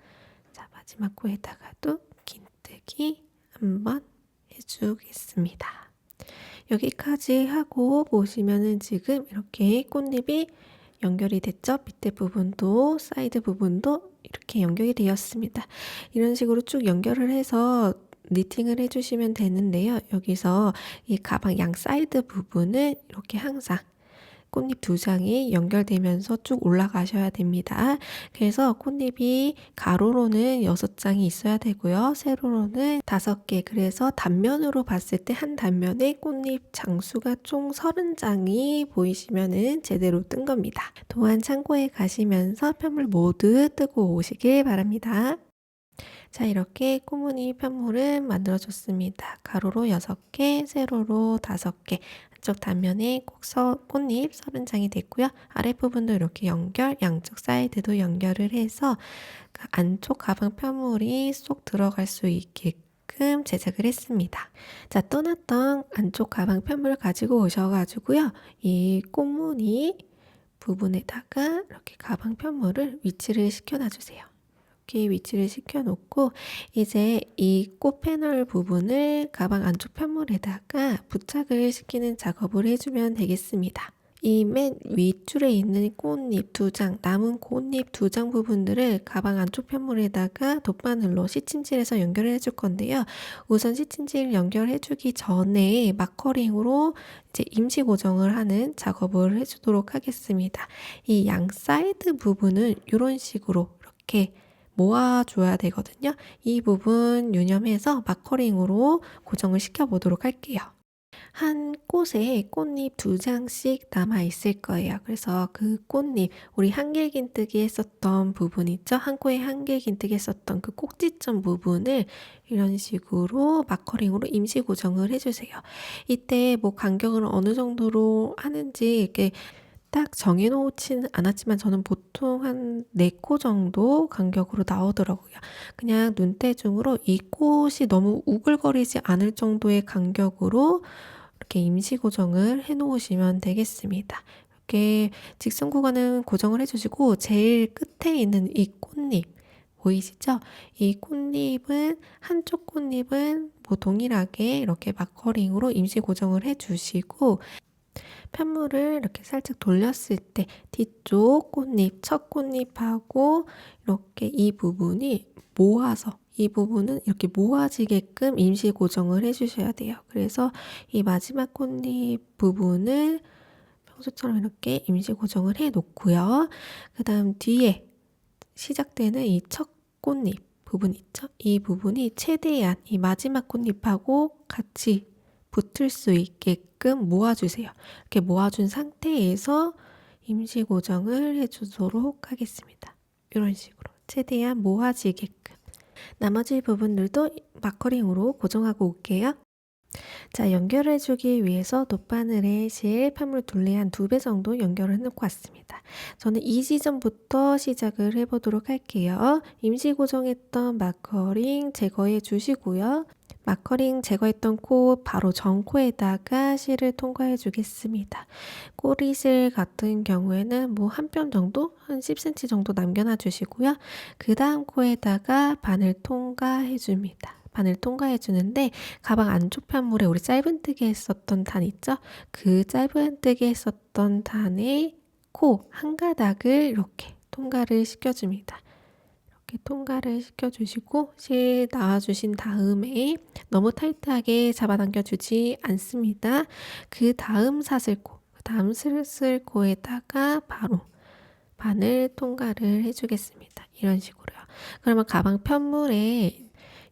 자, 마지막 코에다가도 긴뜨기 한번 해주겠습니다. 여기까지 하고 보시면은 지금 이렇게 꽃잎이 연결이 됐죠? 밑에 부분도 사이드 부분도 이렇게 연결이 되었습니다. 이런 식으로 쭉 연결을 해서 니팅을 해주시면 되는데요. 여기서 이 가방 양 사이드 부분은 이렇게 항상 꽃잎 2장이 연결되면서 쭉 올라가셔야 됩니다. 그래서 꽃잎이 가로로는 6장이 있어야 되고요. 세로로는 5개. 그래서 단면으로 봤을 때 한 단면에 꽃잎 장수가 총 30장이 보이시면은 제대로 뜬 겁니다. 또한 창고에 가시면서 편물 모두 뜨고 오시길 바랍니다. 자, 이렇게 꽃무늬 편물은 만들어줬습니다. 가로로 6개, 세로로 5개, 한쪽 단면에 꽃잎 30장이 됐고요. 아랫부분도 이렇게 양쪽 사이드도 연결을 해서 그 안쪽 가방 편물이 쏙 들어갈 수 있게끔 제작을 했습니다. 자, 떠났던 안쪽 가방 편물을 가지고 오셔가지고요. 이 꽃무늬 부분에다가 이렇게 가방 편물을 위치를 시켜놔주세요. 이렇게 위치를 시켜놓고 이제 이 꽃 패널 부분을 가방 안쪽 편물에다가 부착을 시키는 작업을 해주면 되겠습니다. 이 맨 윗줄에 있는 꽃잎 2장, 남은 꽃잎 2장 부분들을 가방 안쪽 편물에다가 돗바늘로 시침질해서 연결을 해줄 건데요. 우선 시침질 연결해주기 전에 마커링으로 이제 임시 고정을 하는 작업을 해주도록 하겠습니다. 이 양 사이드 부분은 이런 식으로 이렇게 모아줘야 되거든요. 이 부분 유념해서 마커링으로 고정을 시켜보도록 할게요. 한 꽃에 꽃잎 2장씩 남아있을 거예요. 그래서 그 꽃잎, 우리 한길긴뜨기 했었던 부분 있죠? 한 코에 한길긴뜨기 했었던 그 꼭지점 부분을 이런 식으로 마커링으로 임시 고정을 해주세요. 이때 뭐 간격을 어느 정도로 하는지 이렇게 딱 정해놓지는 않았지만 저는 보통 한 4코 정도 간격으로 나오더라고요. 그냥 눈대중으로 이 꽃이 너무 우글거리지 않을 정도의 간격으로 이렇게 임시 고정을 해 놓으시면 되겠습니다. 이렇게 직선 구간은 고정을 해주시고 제일 끝에 있는 이 꽃잎 보이시죠? 이 꽃잎은 한쪽 꽃잎은 뭐 동일하게 이렇게 마커링으로 임시 고정을 해주시고 편물을 이렇게 살짝 돌렸을 때 뒤쪽 꽃잎, 첫 꽃잎하고 이렇게 이 부분이 모아서 이 부분은 이렇게 모아지게끔 임시 고정을 해주셔야 돼요. 그래서 이 마지막 꽃잎 부분을 평소처럼 이렇게 임시 고정을 해 놓고요. 그 다음 뒤에 시작되는 이 첫 꽃잎 부분 있죠? 이 부분이 최대한 이 마지막 꽃잎하고 같이 붙을 수 있게끔 모아주세요. 이렇게 모아준 상태에서 임시 고정을 해주도록 하겠습니다. 이런 식으로 최대한 모아지게끔. 나머지 부분들도 마커링으로 고정하고 올게요. 자, 연결해주기 위해서 돗바늘에 실 편물 둘레 한 2배 정도 연결을 해놓고 왔습니다. 저는 이 지점부터 시작을 해보도록 할게요. 임시 고정했던 마커링 제거해 주시고요. 마커링 제거했던 코 바로 전 코에다가 실을 통과해 주겠습니다. 꼬리실 같은 경우에는 뭐 한 뼘 정도? 한 10cm 정도 남겨놔 주시고요. 그 다음 코에다가 바늘 통과해 줍니다. 바늘 통과해 주는데 가방 안쪽 편물에 우리 짧은뜨기 했었던 단 있죠? 그 짧은뜨기 했었던 단의 코 한 가닥을 이렇게 통과를 시켜줍니다. 이렇게 통과를 시켜주시고 실 나와주신 다음에 너무 타이트하게 잡아당겨주지 않습니다. 그 다음 사슬코, 그 다음 슬슬코에다가 바로 바늘 통과를 해주겠습니다. 이런 식으로요. 그러면 가방 편물에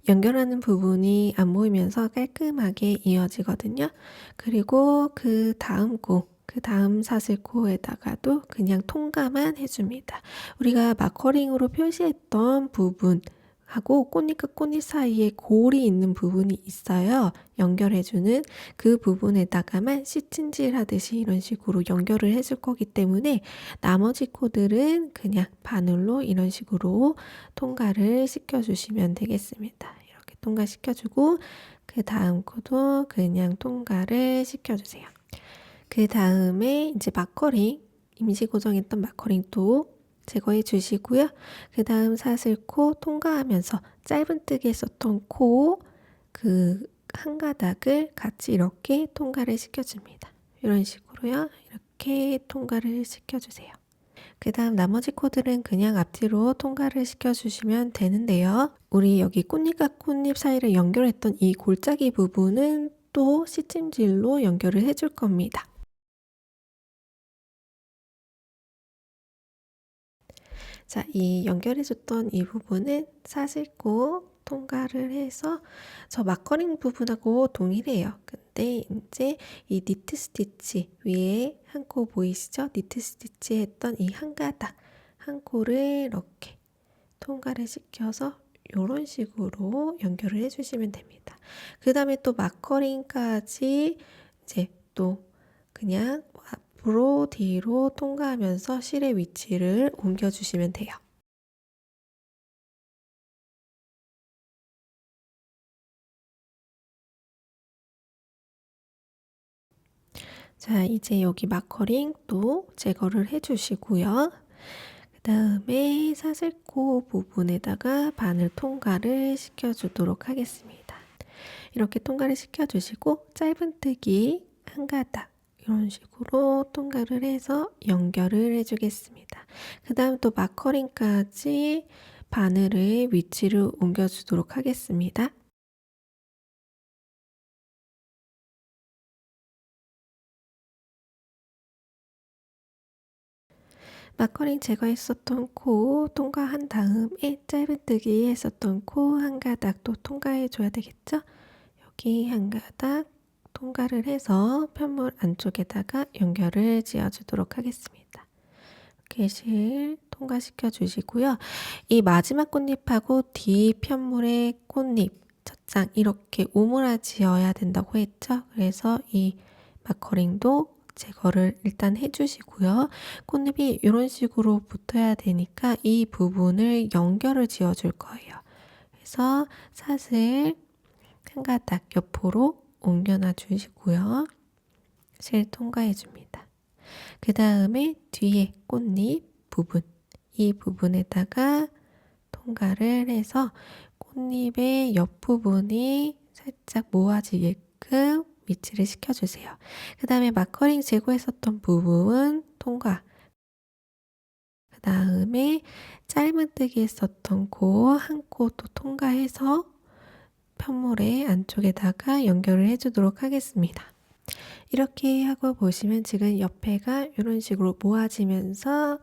연결하는 부분이 안 보이면서 깔끔하게 이어지거든요. 그리고 그 다음 코, 그 다음 사슬코에다가도 그냥 통과만 해줍니다. 우리가 마커링으로 표시했던 부분하고 꽃잎과 꽃잎 사이에 골이 있는 부분이 있어요. 연결해주는 그 부분에다가만 시침질 하듯이 이런 식으로 연결을 해줄 거기 때문에 나머지 코들은 그냥 바늘로 이런 식으로 통과를 시켜주시면 되겠습니다. 이렇게 통과시켜주고 그 다음 코도 그냥 통과를 시켜주세요. 그 다음에 이제 마커링, 임시 고정했던 마커링 또 제거해 주시고요. 그 다음 사슬코 통과하면서 짧은뜨기 했었던 코 그 한 가닥을 같이 이렇게 통과를 시켜줍니다. 이런 식으로요. 이렇게 통과를 시켜주세요. 그 다음 나머지 코들은 그냥 앞뒤로 통과를 시켜주시면 되는데요. 우리 여기 꽃잎과 꽃잎 사이를 연결했던 이 골짜기 부분은 또 시침질로 연결을 해줄 겁니다. 자, 이 연결해줬던 이 부분은 사슬코 통과를 해서 저 마커링 부분하고 동일해요. 근데 이제 이 니트 스티치 위에 한 코 보이시죠? 니트 스티치 했던 이 한 가닥 한 코를 이렇게 통과를 시켜서 이런 식으로 연결을 해주시면 됩니다. 그 다음에 또 마커링까지 이제 또 그냥 앞으로 뒤로 통과하면서 실의 위치를 옮겨주시면 돼요. 자, 이제 여기 마커링 또 제거를 해주시고요. 그 다음에 사슬코 부분에다가 바늘 통과를 시켜주도록 하겠습니다. 이렇게 통과를 시켜주시고 짧은뜨기 한 가닥 이런 식으로 통과를 해서 연결을 해주겠습니다. 그 다음 또 마커링까지 바늘의 위치를 옮겨주도록 하겠습니다. 마커링 제거했었던 코 통과한 다음에 짧은뜨기 했었던 코 한 가닥 또 통과해 줘야 되겠죠? 여기 한 가닥 통과를 해서 편물 안쪽에다가 연결을 지어주도록 하겠습니다. 이렇게 실 통과시켜 주시고요. 이 마지막 꽃잎하고 뒤 편물의 꽃잎, 젖장 이렇게 오므라지어야 된다고 했죠? 그래서 이 마커링도 제거를 일단 해주시고요. 꽃잎이 이런 식으로 붙어야 되니까 이 부분을 연결을 지어줄 거예요. 그래서 사슬 한 가닥 옆으로 옮겨놔 주시고요. 실 통과해 줍니다. 그 다음에 뒤에 꽃잎 부분, 이 부분에다가 통과를 해서 꽃잎의 옆부분이 살짝 모아지게끔 위치를 시켜주세요. 그 다음에 마커링 제거했었던 부분 통과. 그 다음에 짧은뜨기 했었던 코 한 코 또 통과해서 편물의 안쪽에다가 연결을 해주도록 하겠습니다. 이렇게 하고 보시면 지금 옆에가 이런 식으로 모아지면서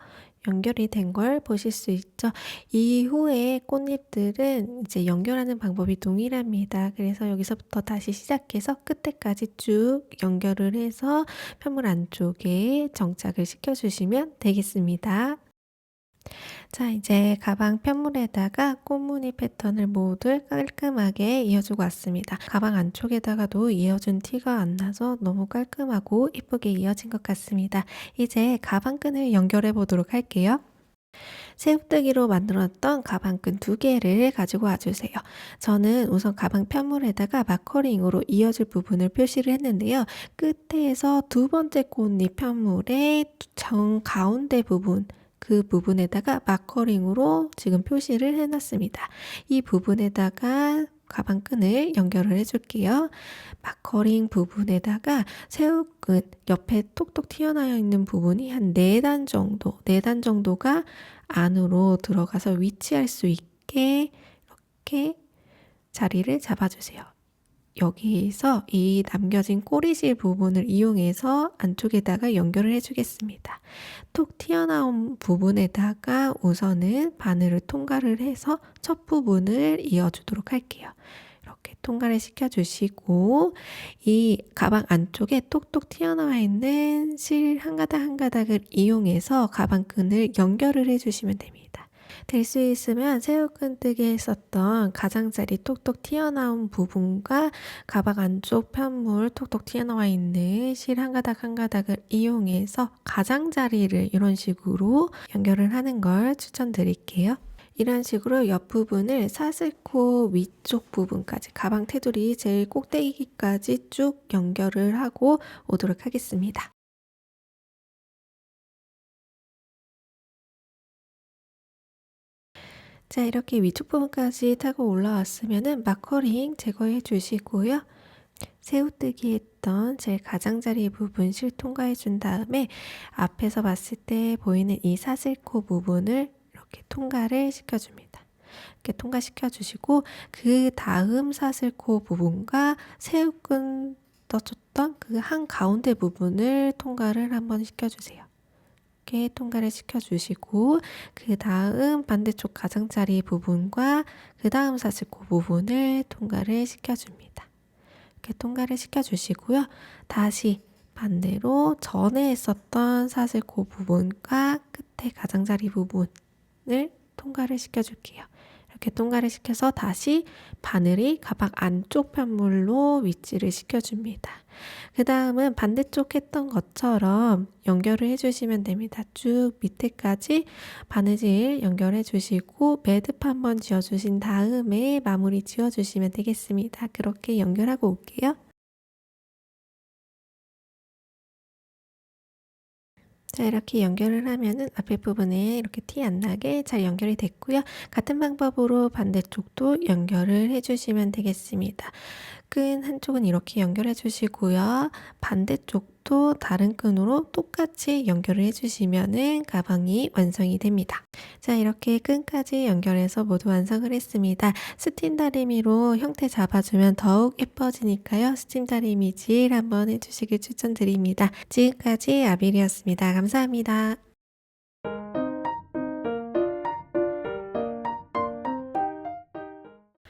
연결이 된 걸 보실 수 있죠. 이후에 꽃잎들은 이제 연결하는 방법이 동일합니다. 그래서 여기서부터 다시 시작해서 끝에까지 쭉 연결을 해서 편물 안쪽에 정착을 시켜주시면 되겠습니다. 자, 이제 가방 편물에다가 꽃무늬 패턴을 모두 깔끔하게 이어주고 왔습니다. 가방 안쪽에다가도 이어준 티가 안 나서 너무 깔끔하고 이쁘게 이어진 것 같습니다. 이제 가방끈을 연결해 보도록 할게요. 새우뜨기로 만들었던 가방끈 2개를 가지고 와주세요. 저는 우선 가방 편물에다가 마커링으로 이어질 부분을 표시를 했는데요. 끝에서 두 번째 꽃잎 편물의 정 가운데 부분, 그 부분에다가 마커링으로 지금 표시를 해놨습니다. 이 부분에다가 가방끈을 연결을 해줄게요. 마커링 부분에다가 새우끈 옆에 톡톡 튀어나와 있는 부분이 한 4단 정도, 4단 정도가 안으로 들어가서 위치할 수 있게 이렇게 자리를 잡아주세요. 여기에서 이 남겨진 꼬리실 부분을 이용해서 안쪽에다가 연결을 해주겠습니다. 톡 튀어나온 부분에다가 우선은 바늘을 통과를 해서 첫 부분을 이어주도록 할게요. 이렇게 통과를 시켜주시고 이 가방 안쪽에 톡톡 튀어나와 있는 실 한 가닥 한 가닥을 이용해서 가방끈을 연결을 해주시면 됩니다. 될 수 있으면 새우끈뜨기 했었던 가장자리 톡톡 튀어나온 부분과 가방 안쪽 편물 톡톡 튀어나와 있는 실 한 가닥 한 가닥을 이용해서 가장자리를 이런 식으로 연결을 하는 걸 추천드릴게요. 이런 식으로 옆부분을 사슬코 위쪽 부분까지 가방 테두리 제일 꼭대기까지 쭉 연결을 하고 오도록 하겠습니다. 자, 이렇게 위쪽 부분까지 타고 올라왔으면은 마커링 제거해 주시고요. 새우뜨기 했던 제일 가장자리 부분 실 통과해 준 다음에 앞에서 봤을 때 보이는 이 사슬코 부분을 이렇게 통과를 시켜줍니다. 이렇게 통과시켜 주시고 그 다음 사슬코 부분과 새우끈 떠줬던 그 한 가운데 부분을 통과를 한번 시켜주세요. 이렇게 통과를 시켜주시고 그 다음 반대쪽 가장자리 부분과 그 다음 사슬코 부분을 통과를 시켜줍니다. 이렇게 통과를 시켜주시고요. 다시 반대로 전에 했었던 사슬코 부분과 끝에 가장자리 부분을 통과를 시켜줄게요. 이렇게 동가를 시켜서 다시 바늘이 가방 안쪽 편물로 위치를 시켜줍니다. 그 다음은 반대쪽 했던 것처럼 연결을 해주시면 됩니다. 쭉 밑에까지 바느질 연결해 주시고 매듭 한번 지어주신 다음에 마무리 지어주시면 되겠습니다. 그렇게 연결하고 올게요. 자, 이렇게 연결을 하면은 앞에 부분에 이렇게 티 안 나게 잘 연결이 됐고요. 같은 방법으로 반대쪽도 연결을 해주시면 되겠습니다. 끈 한쪽은 이렇게 연결해 주시고요. 반대쪽도 다른 끈으로 똑같이 연결을 해주시면은 가방이 완성이 됩니다. 자, 이렇게 끈까지 연결해서 모두 완성을 했습니다. 스팀 다리미로 형태 잡아주면 더욱 예뻐지니까요. 스팀 다리미질 한번 해주시길 추천드립니다. 지금까지 아빌이었습니다. 감사합니다.